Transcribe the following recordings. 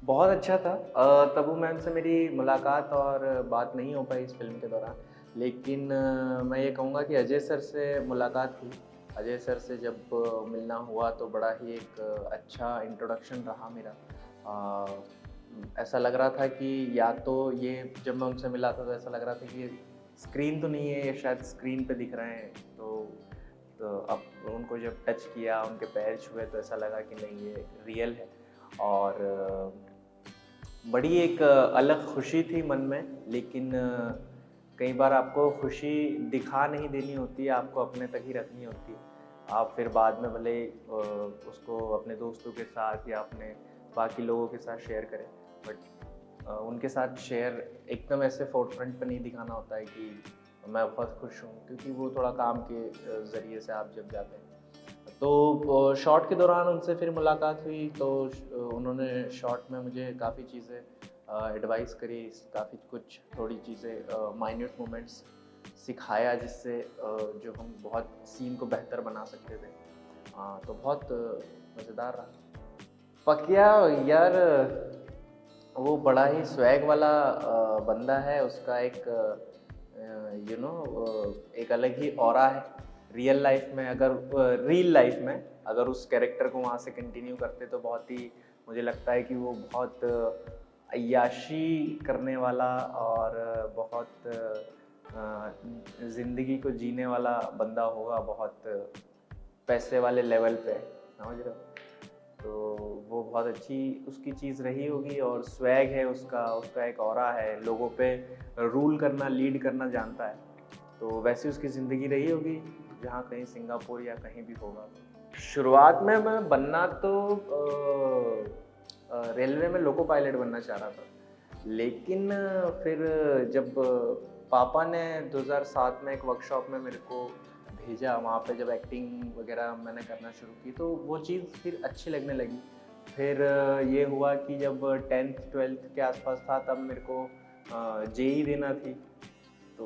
बहुत अच्छा था। तब्बू मैम से मेरी मुलाकात और बात नहीं हो पाई इस फ़िल्म के दौरान। लेकिन मैं ये कहूँगा कि अजय सर से मुलाकात हुई। अजय सर से जब मिलना हुआ तो बड़ा ही एक अच्छा इंट्रोडक्शन रहा मेरा। ऐसा लग रहा था कि या तो ये जब मैं उनसे मिला था तो ऐसा लग रहा था कि ये स्क्रीन तो नहीं है, ये शायद स्क्रीन पे दिख रहे हैं। तो अब उनको जब टच किया, उनके पैर छुए तो ऐसा लगा कि नहीं ये रियल है। और बड़ी एक अलग खुशी थी मन में, लेकिन कई बार आपको खुशी दिखा नहीं देनी होती है, आपको अपने तक ही रखनी होती है। आप फिर बाद में भले उसको अपने दोस्तों के साथ या अपने बाकी लोगों के साथ शेयर करें, बट उनके साथ शेयर एकदम ऐसे फ़ोरफ्रंट पे नहीं दिखाना होता है कि मैं बहुत खुश हूँ, क्योंकि वो थोड़ा काम के ज़रिए से आप जब जाते हैं। तो शॉट के दौरान उनसे फिर मुलाकात हुई तो उन्होंने शॉट में मुझे काफ़ी चीज़ें एडवाइस करी, काफ़ी कुछ थोड़ी चीज़ें माइन्यूट मोमेंट्स सिखाया, जिससे जो हम बहुत सीन को बेहतर बना सकते थे। तो बहुत मज़ेदार रहा। पकिया यार, वो बड़ा ही स्वैग वाला बंदा है। उसका एक एक अलग ही ऑरा है। रियल लाइफ में अगर उस कैरेक्टर को वहाँ से कंटिन्यू करते तो बहुत ही, मुझे लगता है कि वो बहुत अय्याशी करने वाला और बहुत ज़िंदगी को जीने वाला बंदा होगा, बहुत पैसे वाले लेवल पे, समझ रहे हो? तो वो बहुत अच्छी उसकी चीज़ रही होगी, और स्वैग है उसका, उसका एक ऑरा है, लोगों पे रूल करना, लीड करना जानता है। तो वैसी उसकी ज़िंदगी रही होगी, जहाँ कहीं सिंगापुर या कहीं भी होगा। शुरुआत में मैं बनना तो रेलवे में लोको पायलट बनना चाह रहा था। लेकिन फिर जब पापा ने 2007 में एक वर्कशॉप में मेरे को भेजा, वहाँ पे जब एक्टिंग वगैरह मैंने करना शुरू की तो वो चीज़ फिर अच्छी लगने लगी। फिर ये हुआ कि जब 10th 12th के आसपास था तब मेरे को जेईई देना थी, तो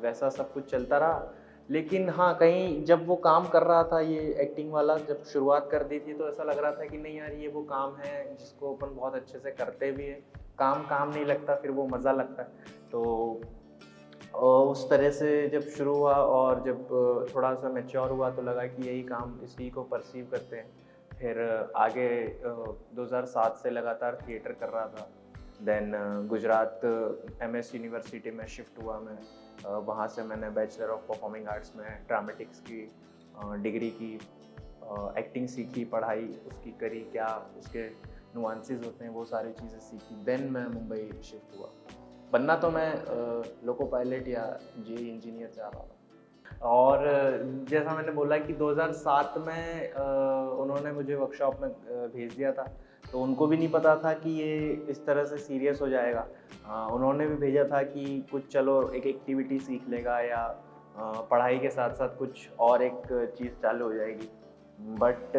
वैसा सब कुछ चलता रहा। लेकिन हाँ, कहीं जब वो काम कर रहा था ये एक्टिंग वाला, जब शुरुआत कर दी थी तो ऐसा लग रहा था कि नहीं यार, ये वो काम है जिसको अपन बहुत अच्छे से करते भी हैं। काम काम नहीं लगता, फिर वो मज़ा लगता है। तो उस तरह से जब शुरू हुआ और जब थोड़ा सा मैच्योर हुआ तो लगा कि यही काम, इसी को परसीव करते हैं। फिर आगे 2007 से लगातार थिएटर कर रहा था। देन गुजरात एमएस यूनिवर्सिटी में शिफ्ट हुआ मैं। वहाँ से मैंने बैचलर ऑफ परफॉर्मिंग आर्ट्स में ड्रामेटिक्स की डिग्री की, एक्टिंग सीखी, पढ़ाई उसकी करी, क्या उसके नुआंसेस होते हैं वो सारी चीज़ें सीखी। देन मैं मुंबई शिफ्ट हुआ। बनना तो मैं लोको पायलट या जेईई इंजीनियर चाह रहा था। और जैसा मैंने बोला कि 2007 में उन्होंने मुझे वर्कशॉप में भेज दिया था, तो उनको भी नहीं पता था कि ये इस तरह से सीरियस हो जाएगा। उन्होंने भी भेजा था कि कुछ चलो एक एक्टिविटी सीख लेगा या पढ़ाई के साथ साथ कुछ और एक चीज़ चालू हो जाएगी। बट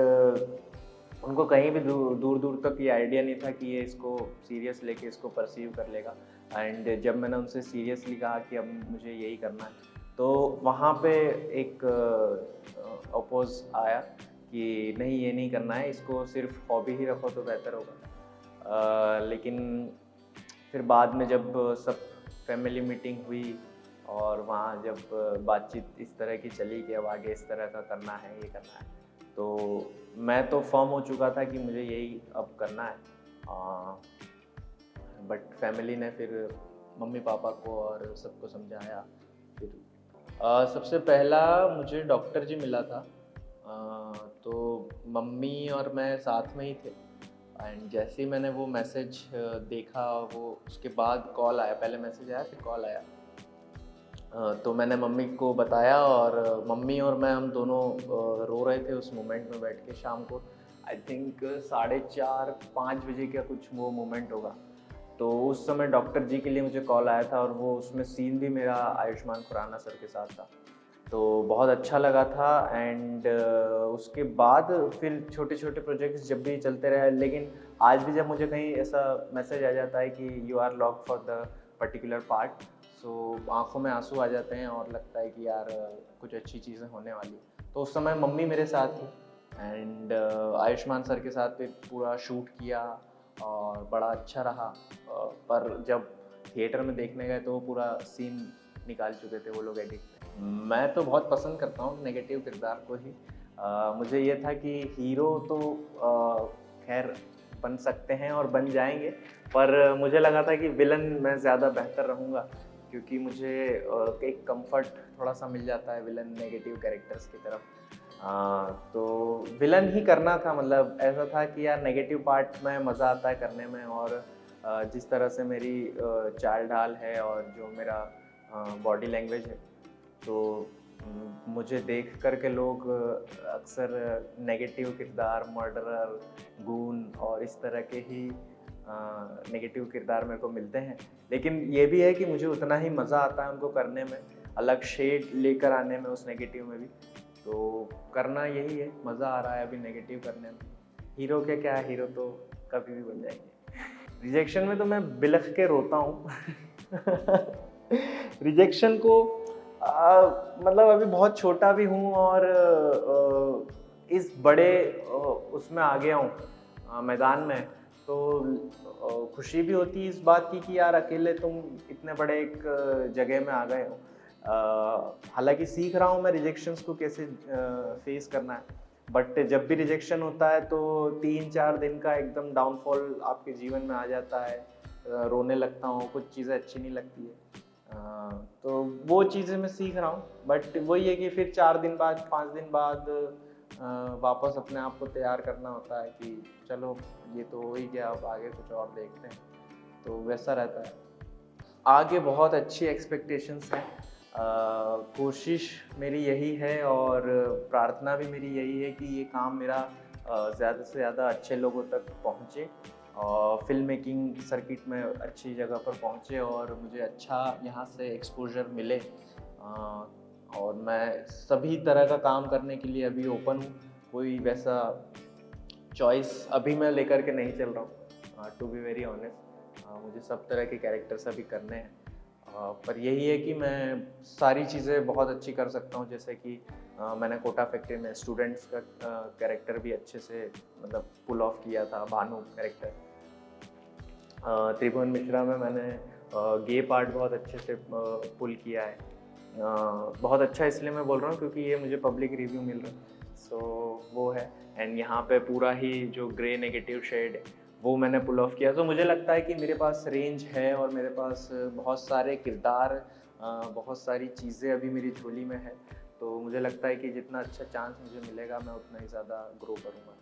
उनको कहीं भी दूर दूर तक ये आइडिया नहीं था कि ये इसको सीरियस लेके इसको परसीव कर लेगा। एंड जब मैंने उनसे सीरियसली कहा कि अब मुझे यही करना है, तो वहाँ पे एक अपोज़ आया कि नहीं, ये नहीं करना है, इसको सिर्फ हॉबी ही रखो तो बेहतर होगा। लेकिन फिर बाद में जब सब फैमिली मीटिंग हुई और वहाँ जब बातचीत इस तरह की चली कि अब आगे इस तरह का करना है, ये करना है, तो मैं तो फर्म हो चुका था कि मुझे यही अब करना है। बट फैमिली ने फिर मम्मी पापा को और सबको समझाया। फिर सबसे पहला मुझे डॉक्टर जी मिला था। तो मम्मी और मैं साथ में ही थे, एंड जैसे ही मैंने वो मैसेज देखा, वो उसके बाद कॉल आया, पहले मैसेज आया फिर कॉल आया। तो मैंने मम्मी को बताया और मम्मी और मैं, हम दोनों रो रहे थे उस मोमेंट में बैठ के। शाम को आई थिंक 4:30-5 बजे का कुछ वो मोमेंट होगा। तो उस समय डॉक्टर जी के लिए मुझे कॉल आया था और वो उसमें सीन भी मेरा आयुष्मान खुराना सर के साथ था। तो बहुत अच्छा लगा था। एंड उसके बाद फिर छोटे-छोटे प्रोजेक्ट्स जब भी चलते रहे, लेकिन आज भी जब मुझे कहीं ऐसा मैसेज आ जाता है कि you are locked for the particular part, so आँखों में आँसू आ जाते हैं और लगता है कि यार कुछ अच्छी चीज़ें होने वाली हैं। तो उस समय मम्मी मेरे साथ थी, एंड आयुष्मान सर के साथ फिर पूरा शूट किया और बड़ा अच्छा रहा। पर जब थिएटर में देखने गए तो वो पूरा सीन निकाल चुके थे वो लोग एडिट में। मैं तो बहुत पसंद करता हूँ नेगेटिव किरदार को ही। मुझे ये था कि हीरो तो खैर बन सकते हैं और बन जाएंगे, पर मुझे लगा था कि विलन मैं ज़्यादा बेहतर रहूँगा, क्योंकि मुझे एक कंफर्ट थोड़ा सा मिल जाता है विलन नेगेटिव कैरेक्टर्स की तरफ। तो विलन ही करना था, मतलब ऐसा था कि यार नेगेटिव पार्ट में मज़ा आता है करने में, और जिस तरह से मेरी चाल ढाल है और जो मेरा बॉडी लैंग्वेज है, तो मुझे देख कर के लोग अक्सर नेगेटिव किरदार, मर्डरर, गून और इस तरह के ही नेगेटिव किरदार मेरे को मिलते हैं। लेकिन ये भी है कि मुझे उतना ही मज़ा आता है उनको करने में, अलग शेड लेकर आने में उस नेगेटिव में भी। तो करना यही है, मज़ा आ रहा है अभी नेगेटिव करने में। हीरो के क्या है, हीरो तो कभी भी बन जाएंगे। रिजेक्शन में तो मैं बिलख के रोता हूँ। रिजेक्शन को मतलब अभी बहुत छोटा भी हूँ और इस बड़े उसमें आ गया हूँ मैदान में, तो खुशी भी होती है इस बात की कि यार अकेले तुम इतने बड़े एक जगह में आ गए हो। हालांकि सीख रहा हूँ मैं रिजेक्शंस को कैसे फेस करना है, बट जब भी रिजेक्शन होता है तो 3-4 दिन का एकदम डाउनफॉल आपके जीवन में आ जाता है। रोने लगता हूँ, कुछ चीज़ें अच्छी नहीं लगती है। तो वो चीज़ें मैं सीख रहा हूँ, बट वही है कि फिर 4 दिन बाद, 5 दिन बाद वापस अपने आप को तैयार करना होता है कि चलो ये तो हो ही गया, अब आगे कुछ और देखते हैं। तो वैसा रहता है। आगे बहुत अच्छी एक्सपेक्टेशंस हैं। कोशिश मेरी यही है और प्रार्थना भी मेरी यही है कि ये काम मेरा ज़्यादा से ज़्यादा अच्छे लोगों तक पहुँचे और फिल्म मेकिंग सर्किट में अच्छी जगह पर पहुँचे और मुझे अच्छा यहाँ से एक्सपोजर मिले। और मैं सभी तरह का काम करने के लिए अभी ओपन हूँ। कोई वैसा चॉइस अभी मैं लेकर के नहीं चल रहा हूँ, टू बी वेरी ऑनेस्ट। मुझे सब तरह के कैरेक्टर्स अभी करने हैं, पर यही है कि मैं सारी चीज़ें बहुत अच्छी कर सकता हूँ। जैसे कि मैंने कोटा फैक्ट्री में स्टूडेंट्स का कैरेक्टर भी अच्छे से मतलब पुल ऑफ किया था, भानु कैरेक्टर। त्रिभुवन मिश्रा में मैंने गे पार्ट बहुत अच्छे से पुल किया है। बहुत अच्छा इसलिए मैं बोल रहा हूँ क्योंकि ये मुझे पब्लिक रिव्यू मिल रहा है, सो वो है। एंड यहाँ पे पूरा ही जो ग्रे नेगेटिव शेड है वो मैंने पुल ऑफ किया। तो मुझे लगता है कि मेरे पास रेंज है और मेरे पास बहुत सारे किरदार, बहुत सारी चीज़ें अभी मेरी झोली में है। तो मुझे लगता है कि जितना अच्छा चांस मुझे मिलेगा मैं उतना ही ज़्यादा ग्रो करूँगा।